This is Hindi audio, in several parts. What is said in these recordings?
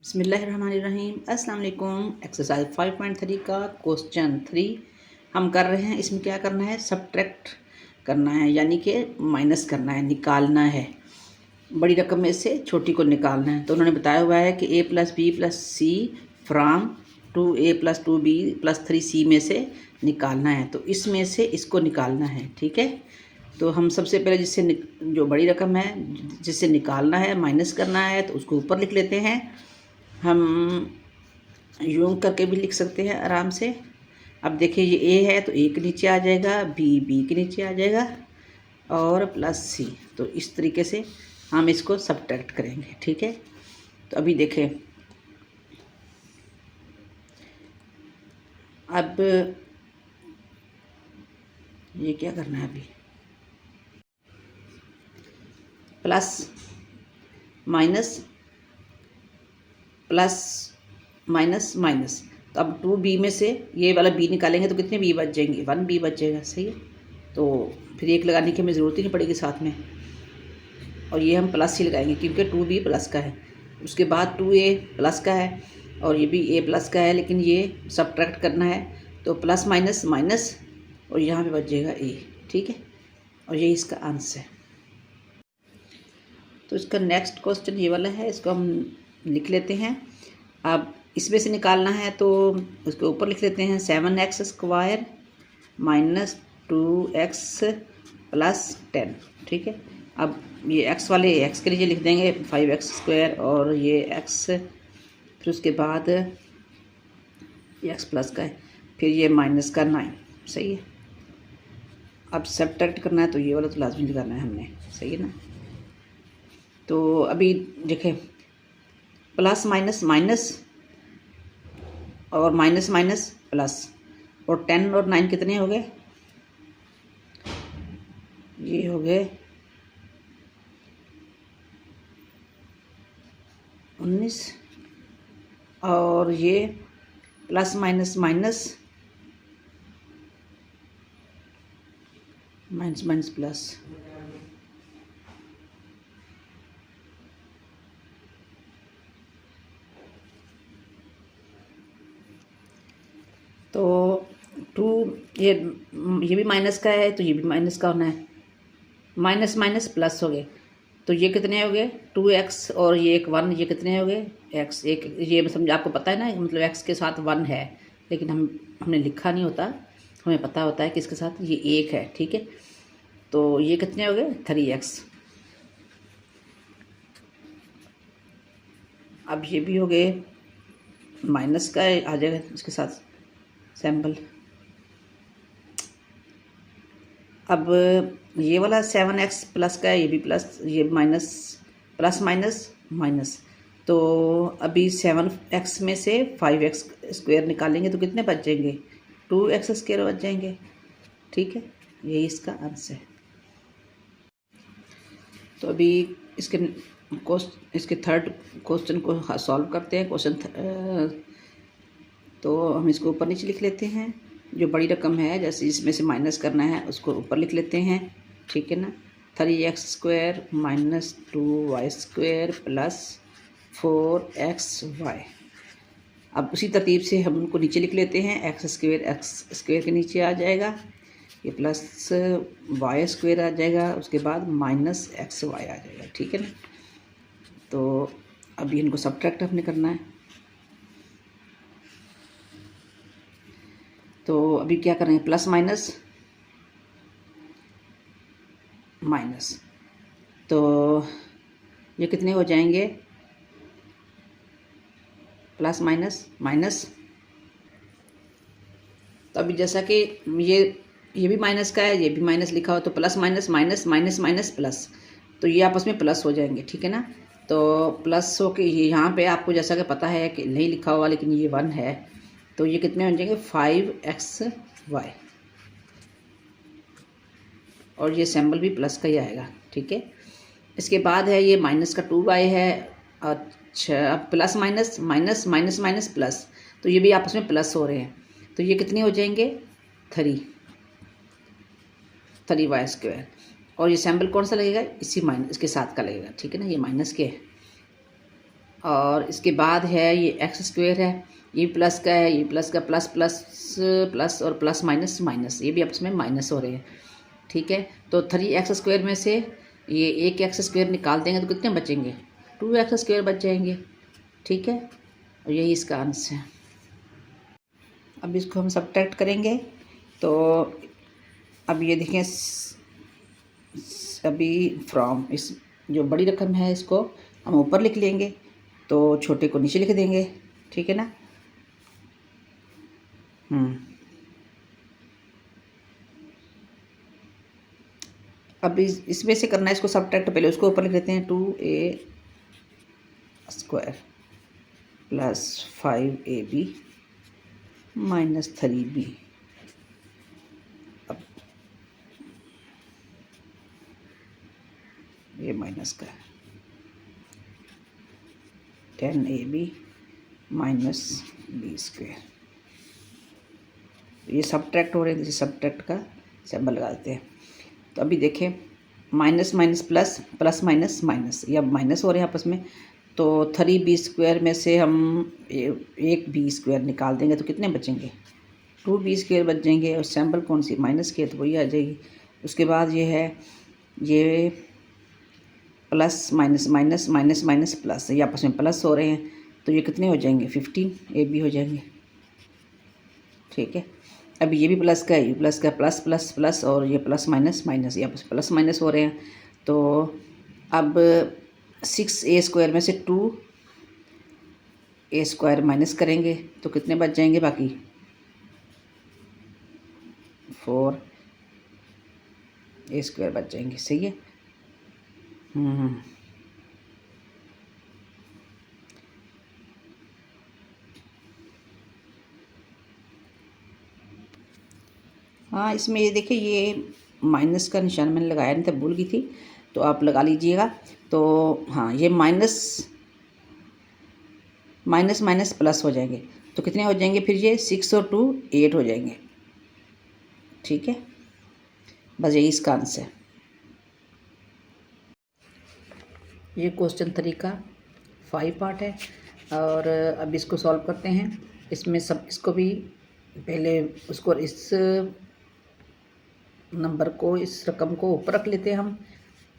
बिस्मिल्लाहिर्रहमानिर्रहीम। अस्सलाम वालेकुम। एक्सरसाइज 5.3 का क्वेश्चन 3 हम कर रहे हैं। इसमें क्या करना है, सब्ट्रैक्ट करना है, यानी कि माइनस करना है, निकालना है। बड़ी रकम में से छोटी को निकालना है। तो उन्होंने बताया हुआ है कि a + b + c from 2a + 2b + 3c में से निकालना है। तो इसमें से इसको निकालना है, ठीक है। तो हम सबसे पहले जो बड़ी रकम है जिससे निकालना है, माइनस करना है, तो उसको ऊपर लिख लेते हैं। हम यूं करके भी लिख सकते हैं आराम से। अब देखिए ये ए है तो ए के नीचे आ जाएगा, बी के नीचे आ जाएगा और प्लस सी। तो इस तरीके से हम इसको सब्ट्रैक्ट करेंगे, ठीक है। तो अभी देखें, अब ये क्या करना है, अभी plus minus plus minus minus. तो अब 2b में से ये वाला b निकालेंगे तो कितने b बच जाएंगे, 1b बच जाएगा, सही है। तो फिर एक लगाने की हमें ज़रूरत ही नहीं पड़ेगी साथ में, और ये हम प्लस ही लगाएंगे क्योंकि 2b प्लस का है। उसके बाद 2a प्लस का है और ये भी a प्लस का है, लेकिन ये सब्ट्रैक्ट करना है तो प्लस माइनस माइनस और यहाँ पे बच जाएगा a, ठीक है। और ये इसका आंसर है। तो इसका नेक्स्ट क्वेश्चन ये वाला है, इसको हम लिख लेते हैं। अब इसमें से निकालना है तो उसके ऊपर लिख लेते हैं 7x² - 2x + 10, ठीक है। अब ये x वाले x के नीचे लिख देंगे 5x² और ये x, फिर उसके बाद ये x प्लस का है, फिर ये माइनस का 9, सही है। अब सब्ट्रैक्ट करना है तो ये वाला तो लाजमी निकालना है हमने, सही है ना। तो अभी देखें, प्लस माइनस माइनस और माइनस माइनस प्लस, और 10 और 9 कितने हो गए, ये हो गए 19, और ये plus minus minus minus minus plus, तो 2 ये भी माइनस का है तो ये भी माइनस का होना है, माइनस माइनस प्लस हो गए। तो ये कितने हो गए 2x और ये एक 1, ये कितने हो गए x एक, ये समझ आपको पता है ना, मतलब x के साथ 1 है, लेकिन हमने लिखा नहीं होता, हमें पता होता है कि इसके साथ ये 1 है, ठीक है। तो ये कितने हो गए 3x। अब ये भी हो गए, माइनस का आ जाएगा इसके साथ सैम्पल। अब ये वाला 7x प्लस का है, ये भी प्लस, ये माइनस, प्लस माइनस माइनस। तो अभी 7x में से 5x² निकालेंगे तो कितने बच जाएंगे, 2x² बच जाएंगे, ठीक है। यही इसका आंसर है। तो अभी इसके थर्ड क्वेश्चन को सॉल्व करते हैं। तो हम इसको ऊपर नीचे लिख लेते हैं। जो बड़ी रकम है, जैसे इसमें से माइनस करना है उसको ऊपर लिख लेते हैं, ठीक है ना। 3x² - 2y² + 4xy। अब उसी तरतीब से हम उनको नीचे लिख लेते हैं। x² के नीचे आ जाएगा, ये प्लस y² आ जाएगा, उसके बाद माइनस xy आ जाएगा, ठीक है ना। तो अभी इनको सब्ट्रैक्ट हमने करना है। तो अभी क्या करेंगे, प्लस माइनस माइनस, तो ये कितने हो जाएंगे, प्लस माइनस माइनस। तो अभी जैसा कि ये भी माइनस का है, ये भी माइनस लिखा हो, तो plus minus minus minus minus plus, तो ये आपस में प्लस हो जाएंगे, ठीक है ना। तो प्लस हो के ये यहाँ पे आपको जैसा कि पता है कि नहीं लिखा हुआ, लेकिन ये 1 है, तो ये कितने हो जाएंगे 5xy, और ये सिंबल भी प्लस का ही आएगा, ठीक है। इसके बाद है ये माइनस का 2y है। अच्छा, अब plus minus minus minus minus plus, तो ये भी आपस में प्लस हो रहे हैं, तो ये कितने हो जाएंगे 3y², और ये सिंबल कौन सा लगेगा, इसके साथ का लगेगा, ठीक है ना। ये माइनस के है, और इसके बाद है ये एक्स स्क्वेयर है, ये प्लस का है, ये प्लस का प्लस प्लस प्लस और प्लस माइनस माइनस, ये भी आपस में माइनस हो रहे हैं। ठीक है, तो 3x² में से ये एक x² निकाल देंगे तो कितने बचेंगे? 2x² बच जाएंगे। ठीक है, और यही इसका आंसर है। अब इसको हम सब्ट्रैक्ट करेंगे तो अब ये देखें, अभी फ्रॉम इस जो बड़ी रकम है इसको हम ऊपर लिख लेंगे तो छोटे को नीचे लिख देंगे। ठीक है ना। अब इसमें से करना है इसको सब्ट्रैक्ट, पहले उसको ऊपर लिख लेते हैं 2a² plus 5ab minus 3b। अब ये माइनस का 10ab माइनस b²। ये सब्ट्रैक्ट हो रहे हैं, जैसे सब्ट्रैक्ट का सिंबल लगा देते हैं। तो अभी देखें, minus minus plus, plus minus minus, ये अब माइनस हो रहे हैं आपस में। तो 3b² में से हम एक b² निकाल देंगे तो कितने बचेंगे? 2b² बच जाएंगे। और सैम्पल कौन सी माइनस की है तो वही आ जाएगी। उसके बाद ये है, ये plus minus minus minus minus plus, ये आपस में प्लस हो रहे हैं तो ये कितने हो जाएंगे? 15ab हो जाएंगे। ठीक है, अब ये भी प्लस का है, ये प्लस का, प्लस प्लस प्लस और ये प्लस माइनस माइनस, ये आपस में प्लस माइनस हो रहे हैं। तो अब 6a² में से 2a² माइनस करेंगे तो कितने बच जाएंगे? बाकी 4a² बच जाएंगे। सही है। हाँ, इसमें ये देखिए, ये माइनस का निशान मैंने लगाया नहीं था, भूल गई थी, तो आप लगा लीजिएगा। तो हाँ, ये माइनस माइनस माइनस प्लस हो जाएंगे तो कितने हो जाएंगे? फिर ये 6 और 2 8 हो जाएंगे। ठीक है, बस यही इसका आंसर है। ये क्वेश्चन 3 का 5 पार्ट है और अब इसको सॉल्व करते हैं। इसमें सब इसको भी पहले उसको इस नंबर को, इस रकम को ऊपर रख लेते हैं हम,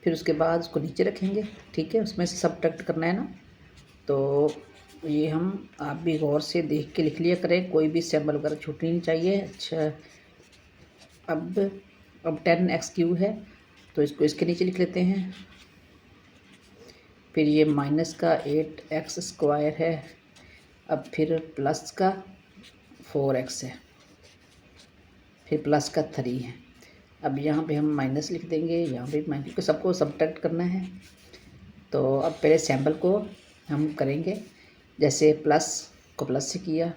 फिर उसके बाद उसको नीचे रखेंगे। ठीक है, उसमें से सब्ट्रैक्ट करना है ना। तो ये हम, आप भी गौर से देख के लिख लिया करें, कोई भी सिंबल वगैरह छूटनी नहीं चाहिए। अच्छा, अब 10x³ है तो इसको इसके नीचे लिख लेते हैं। फिर ये माइनस का 8x² है, अब फिर प्लस का 4x है, फिर प्लस का 3 है। अब यहाँ पे हम माइनस लिख देंगे, यहाँ पे माइनस, क्योंकि सबको सब्ट्रैक्ट करना है। तो अब पहले सैम्पल को हम करेंगे, जैसे प्लस को प्लस से किया,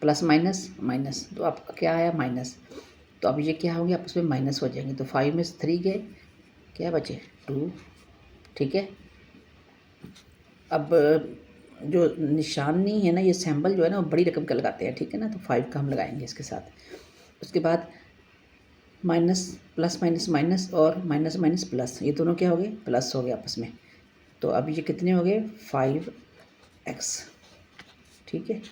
प्लस माइनस माइनस, तो आपका क्या आया? माइनस। तो अब ये क्या होंगे? आपस में माइनस हो जाएंगे। तो 5 में से 3 गए, क्या बचे? 2। ठीक है, अब जो निशानी है ना, ये सैम्पल जो है ना, वो बड़ी रकम का लगाते हैं। ठीक है ना, तो 5 का हम लगाएंगे इसके साथ। उसके बाद माइनस प्लस माइनस माइनस और माइनस माइनस प्लस, ये दोनों क्या हो गए? प्लस हो गए आपस में। तो अब ये कितने हो गए? 5x। ठीक है,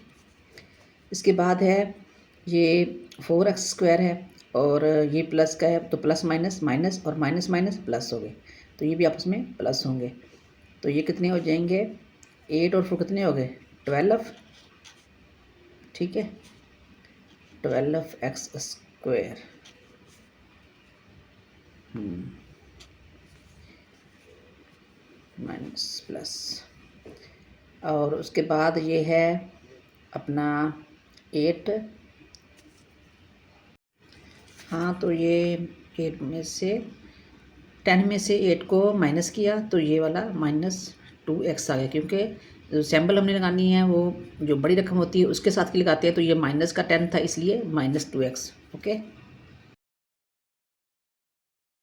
इसके बाद है ये 4x² है और ये प्लस का है, तो प्लस माइनस माइनस और माइनस माइनस प्लस हो गए, तो ये भी आपस में प्लस होंगे। तो ये कितने हो जाएंगे? 8 और 4 कितने हो गए? 12। ठीक है, 12x² माइनस प्लस। और उसके बाद ये है अपना 8। हाँ, तो ये 8 में से 10 में से 8 को माइनस किया तो ये वाला -2x आ गया, क्योंकि जो सैम्पल हमने लगानी है वो जो बड़ी रकम होती है उसके साथ की लगाते हैं। तो ये माइनस का 10 था, इसलिए -2x। ओके।